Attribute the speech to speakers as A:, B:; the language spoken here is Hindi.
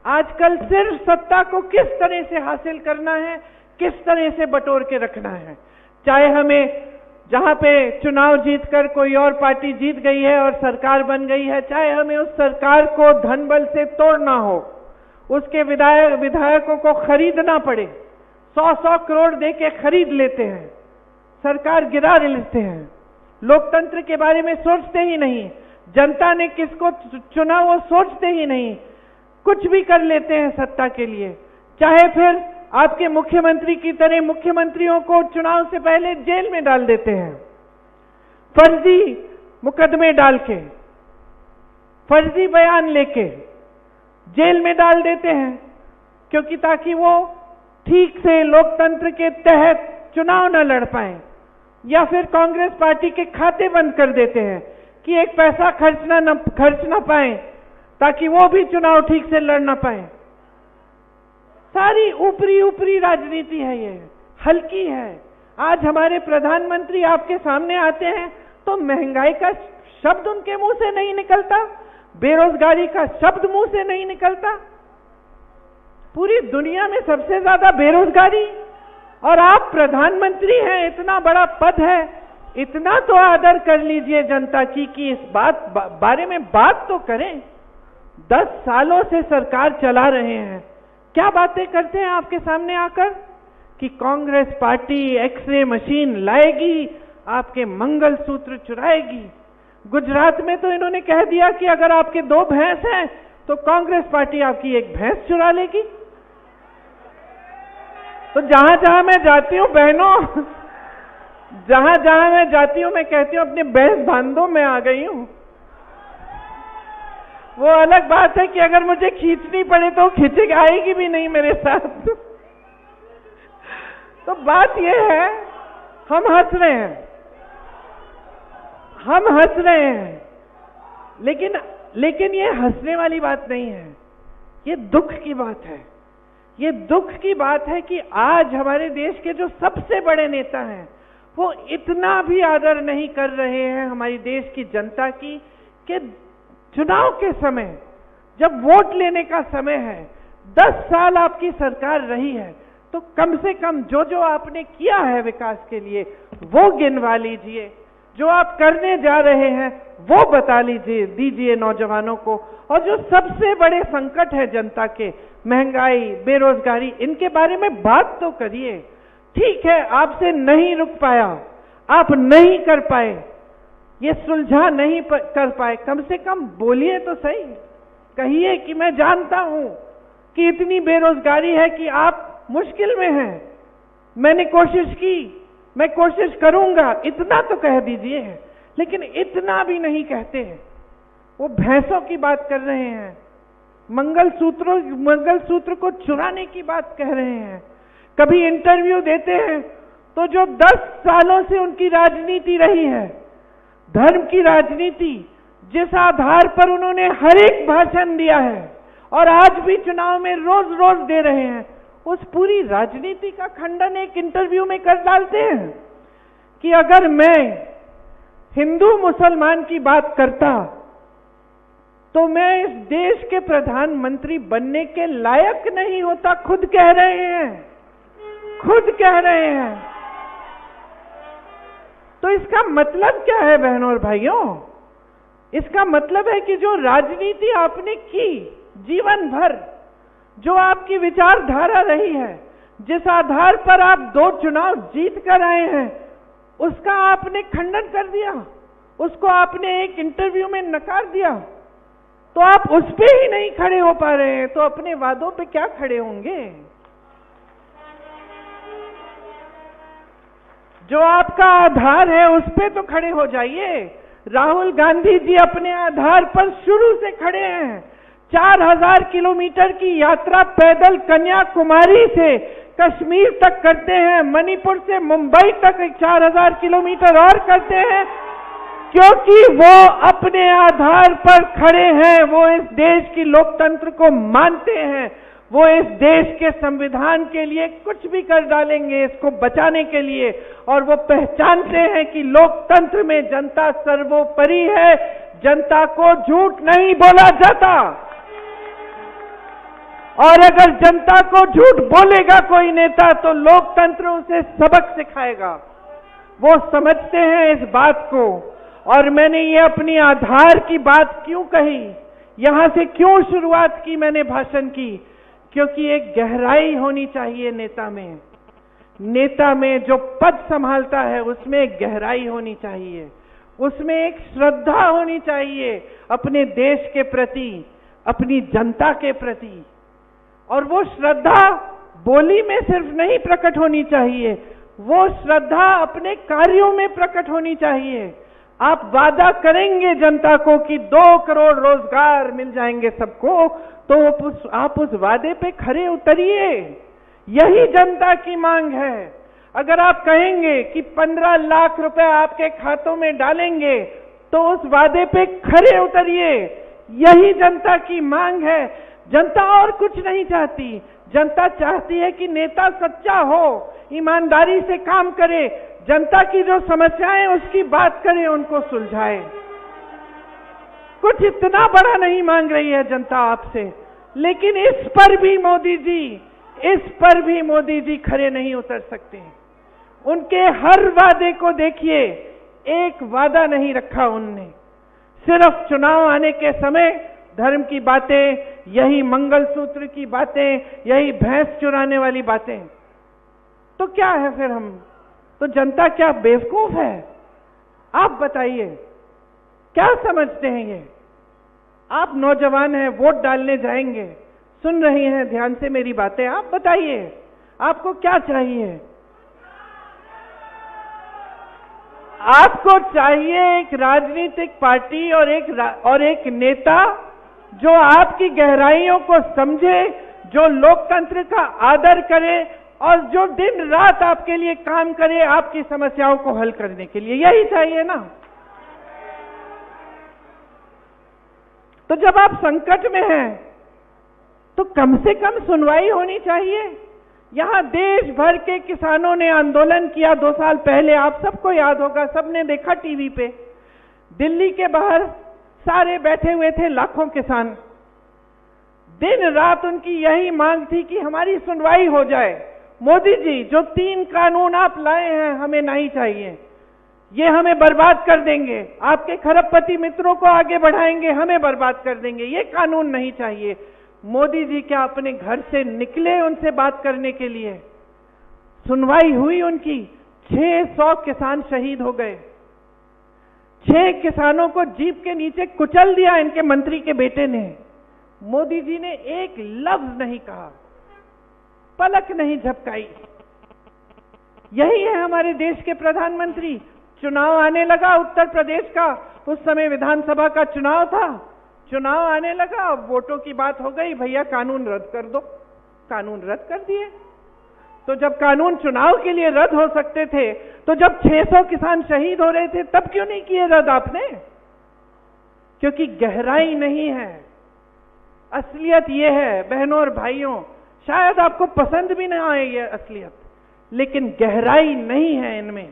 A: आजकल सिर्फ सत्ता को किस तरह से हासिल करना है, किस तरह से बटोर के रखना है। चाहे हमें जहां पे चुनाव जीतकर कोई और पार्टी जीत गई है और सरकार बन गई है, चाहे हमें उस सरकार को धन बल से तोड़ना हो, उसके विधायकों को खरीदना पड़े, 100-100 करोड़ देके खरीद लेते हैं, सरकार गिरा लेते हैं, लोकतंत्र के बारे में सोचते ही नहीं, जनता ने किसको चुना वो सोचते ही नहीं, कुछ भी कर लेते हैं सत्ता के लिए। चाहे फिर आपके मुख्यमंत्री की तरह मुख्यमंत्रियों को चुनाव से पहले जेल में डाल देते हैं, फर्जी मुकदमे डाल के, फर्जी बयान लेके जेल में डाल देते हैं, क्योंकि ताकि वो ठीक से लोकतंत्र के तहत चुनाव न लड़ पाए। या फिर कांग्रेस पार्टी के खाते बंद कर देते हैं कि एक पैसा खर्च ना पाए, ताकि वो भी चुनाव ठीक से लड़ ना पाए। सारी ऊपरी राजनीति है, ये हल्की है। आज हमारे प्रधानमंत्री आपके सामने आते हैं तो महंगाई का शब्द उनके मुंह से नहीं निकलता, बेरोजगारी का शब्द मुंह से नहीं निकलता। पूरी दुनिया में सबसे ज्यादा बेरोजगारी, और आप प्रधानमंत्री हैं, इतना बड़ा पद है, इतना तो आदर कर लीजिए जनता की कि इस बारे में बात तो करें। 10 सालों से सरकार चला रहे हैं, क्या बातें करते हैं आपके सामने आकर कि कांग्रेस पार्टी एक्सरे मशीन लाएगी, आपके मंगलसूत्र चुराएगी। गुजरात में तो इन्होंने कह दिया कि अगर आपके 2 भैंस हैं तो कांग्रेस पार्टी आपकी 1 भैंस चुरा लेगी। तो जहां जहां मैं जाती हूं बहनों, जहां जहां मैं जाती हूं मैं कहती हूं अपने भैंस बांधो, मैं आ गई हूं। वो अलग बात है कि अगर मुझे खींचनी पड़े तो खींचे आएगी भी नहीं मेरे साथ। तो बात ये है, हम हंस रहे हैं, लेकिन ये हंसने वाली बात नहीं है, ये दुख की बात है। ये दुख की बात है कि आज हमारे देश के जो सबसे बड़े नेता हैं वो इतना भी आदर नहीं कर रहे हैं हमारी देश की जनता की, कि चुनाव के समय जब वोट लेने का समय है, 10 साल आपकी सरकार रही है, तो कम से कम जो जो आपने किया है विकास के लिए वो गिनवा लीजिए, जो आप करने जा रहे हैं वो बता दीजिए नौजवानों को। और जो सबसे बड़े संकट है जनता के, महंगाई, बेरोजगारी, इनके बारे में बात तो करिए। ठीक है, आपसे नहीं रुक पाया, आप नहीं कर पाए, ये सुलझा नहीं कर पाए, कम से कम बोलिए तो सही, कहिए कि मैं जानता हूं कि इतनी बेरोजगारी है कि आप मुश्किल में हैं, मैंने कोशिश की, मैं कोशिश करूंगा, इतना तो कह दीजिए। लेकिन इतना भी नहीं कहते हैं, वो भैंसों की बात कर रहे हैं, मंगलसूत्र को चुराने की बात कह रहे हैं। कभी इंटरव्यू देते हैं तो जो 10 सालों से उनकी राजनीति रही है, धर्म की राजनीति, जिस आधार पर उन्होंने हर एक भाषण दिया है और आज भी चुनाव में रोज रोज दे रहे हैं, उस पूरी राजनीति का खंडन एक इंटरव्यू में कर डालते हैं कि अगर मैं हिंदू मुसलमान की बात करता तो मैं इस देश के प्रधानमंत्री बनने के लायक नहीं होता। खुद कह रहे हैं, खुद कह रहे हैं। तो इसका मतलब क्या है बहनों और भाइयों? इसका मतलब है कि जो राजनीति आपने की जीवन भर, जो आपकी विचारधारा रही है, जिस आधार पर आप 2 चुनाव जीत कर आए हैं, उसका आपने खंडन कर दिया, उसको आपने एक इंटरव्यू में नकार दिया। तो आप उस पे ही नहीं खड़े हो पा रहे हैं तो अपने वादों पे क्या खड़े होंगे? जो आपका आधार है उस पे तो खड़े हो जाइए। राहुल गांधी जी अपने आधार पर शुरू से खड़े हैं। 4000 किलोमीटर की यात्रा पैदल कन्याकुमारी से कश्मीर तक करते हैं, मणिपुर से मुंबई तक 4000 किलोमीटर और करते हैं, क्योंकि वो अपने आधार पर खड़े हैं। वो इस देश की लोकतंत्र को मानते हैं, वो इस देश के संविधान के लिए कुछ भी कर डालेंगे इसको बचाने के लिए, और वो पहचानते हैं कि लोकतंत्र में जनता सर्वोपरि है, जनता को झूठ नहीं बोला जाता। और अगर जनता को झूठ बोलेगा कोई नेता तो लोकतंत्र उसे सबक सिखाएगा। वो समझते हैं इस बात को। और मैंने ये अपनी आधार की बात क्यों कही, यहां से क्यों शुरुआत की मैंने भाषण की, क्योंकि एक गहराई होनी चाहिए नेता में। नेता में जो पद संभालता है उसमें एक गहराई होनी चाहिए, उसमें एक श्रद्धा होनी चाहिए अपने देश के प्रति, अपनी जनता के प्रति। और वो श्रद्धा बोली में सिर्फ नहीं प्रकट होनी चाहिए, वो श्रद्धा अपने कार्यों में प्रकट होनी चाहिए। आप वादा करेंगे जनता को कि 2 करोड़ रोजगार मिल जाएंगे सबको, तो आप उस वादे पे खरे उतरिए। यही जनता की मांग है। अगर आप कहेंगे कि 15 लाख रुपए आपके खातों में डालेंगे, तो उस वादे पे खरे उतरिए। यही जनता की मांग है। जनता और कुछ नहीं चाहती। जनता चाहती है कि नेता सच्चा हो, ईमानदारी से काम करे, जनता की जो समस्याएं उसकी बात करे, उनको सुलझाए। कुछ इतना बड़ा नहीं मांग रही है जनता आपसे, लेकिन इस पर भी मोदी जी खरे नहीं उतर सकते। उनके हर वादे को देखिए, एक वादा नहीं रखा उनने। सिर्फ चुनाव आने के समय धर्म की बातें, यही मंगलसूत्र की बातें, यही भैंस चुराने वाली बातें। तो क्या है फिर हम? तो जनता क्या बेवकूफ है? आप बताइए, क्या समझते हैं ये? आप नौजवान हैं, वोट डालने जाएंगे, सुन रही हैं ध्यान से मेरी बातें। आप बताइए, आपको क्या चाहिए? आपको चाहिए एक राजनीतिक पार्टी और एक नेता जो आपकी गहराइयों को समझे, जो लोकतंत्र का आदर करे और जो दिन रात आपके लिए काम करे, आपकी समस्याओं को हल करने के लिए। यही चाहिए ना? तो जब आप संकट में हैं तो कम से कम सुनवाई होनी चाहिए। यहां देश भर के किसानों ने आंदोलन किया 2 साल पहले, आप सबको याद होगा, सबने देखा टीवी पे। दिल्ली के बाहर सारे बैठे हुए थे, लाखों किसान। दिन रात उनकी यही मांग थी कि हमारी सुनवाई हो जाए। मोदी जी, जो 3 कानून आप लाए हैं हमें नहीं चाहिए, ये हमें बर्बाद कर देंगे, आपके खरबपति मित्रों को आगे बढ़ाएंगे, हमें बर्बाद कर देंगे, ये कानून नहीं चाहिए। मोदी जी क्या अपने घर से निकले उनसे बात करने के लिए? सुनवाई हुई उनकी। 600 किसान शहीद हो गए। 6 किसानों को जीप के नीचे कुचल दिया इनके मंत्री के बेटे ने। मोदी जी ने एक लफ्ज नहीं कहा, पलक नहीं झपकाई। यही है हमारे देश के प्रधानमंत्री। चुनाव आने लगा उत्तर प्रदेश का, उस समय विधानसभा का चुनाव था। चुनाव आने लगा, अब वोटों की बात हो गई, भैया कानून रद्द कर दो। कानून रद्द कर दिए। तो जब कानून चुनाव के लिए रद्द हो सकते थे, तो जब 600 किसान शहीद हो रहे थे, तब क्यों नहीं किए रद्द आपने? क्योंकि गहराई नहीं है। असलियत ये है बहनों और भाइयों, शायद आपको पसंद भी ना आए ये असलियत, लेकिन गहराई नहीं है इनमें।